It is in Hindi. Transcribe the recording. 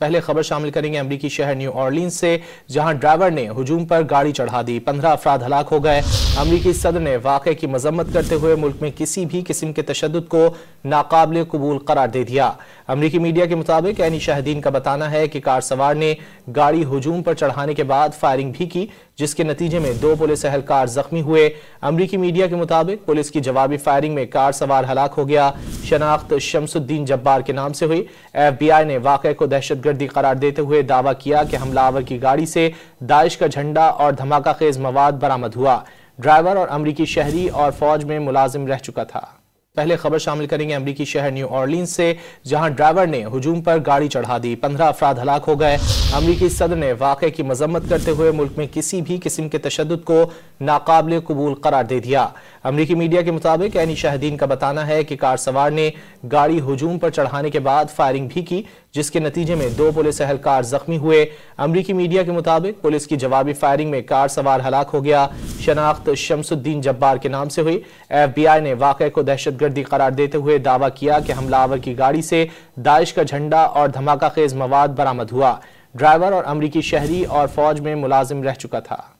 पहले खबर शामिल करेंगे अमरीकी शहर न्यू ऑरलीन्स से, जहां ड्राइवर ने हुजूम पर गाड़ी चढ़ा दी। 15 अफराद हलाक हो गए। अमरीकी सदर ने वाक़े की मजम्मत करते हुए मुल्क में किसी भी किस्म के तशद्दुद को नाकाबिल कबूल करार दे दिया। अमरीकी मीडिया के मुताबिक ऐनी शाहिदीन का बताना है कि कार सवार ने गाड़ी हुजूम पर चढ़ाने के बाद फायरिंग भी की, जिसके नतीजे में 2 पुलिस एहलकार जख्मी हुए। अमरीकी मीडिया के मुताबिक पुलिस की जवाबी फायरिंग में कार सवार हलाक हो गया। शनाख्त शमसुद्दीन जब्बार के नाम से हुई। FBI ने वाक़े को दहशतगर्दी करार देते हुए दावा किया कि हमलावर की गाड़ी से दाइश का झंडा और धमाका खेज मवाद बरामद हुआ। ड्राइवर और अमरीकी शहरी और फौज में मुलाजिम रह चुका था। पहले खबर शामिल करेंगे अमरीकी शहर न्यू ऑरलीन्स से, जहां ड्राइवर ने हुजूम पर गाड़ी चढ़ा दी। 15 अफराद हलाक हो गए। अमरीकी सदर ने वाक़े की मजम्मत करते हुए मुल्क में किसी भी किस्म के तशद्दुद को नाकाबिल कबूल करार दे दिया। अमरीकी मीडिया के मुताबिक ऐनी शाहिदीन का बताना है कि कार सवार ने गाड़ी हुजूम पर चढ़ाने के बाद फायरिंग भी की, जिसके नतीजे में 2 पुलिस एहलकार जख्मी हुए। अमरीकी मीडिया के मुताबिक पुलिस की जवाबी फायरिंग में कार सवार हलाक हो गया। शनाख्त शमसुद्दीन जब्बार के नाम से हुई। FBI ने वाक़े को दहशतगर्दी करार देते हुए दावा किया कि हमलावर की गाड़ी से दाइश का झंडा और धमाका खेज मवाद बरामद हुआ। ड्राइवर और अमरीकी शहरी और फौज में मुलाजिम रह चुका था।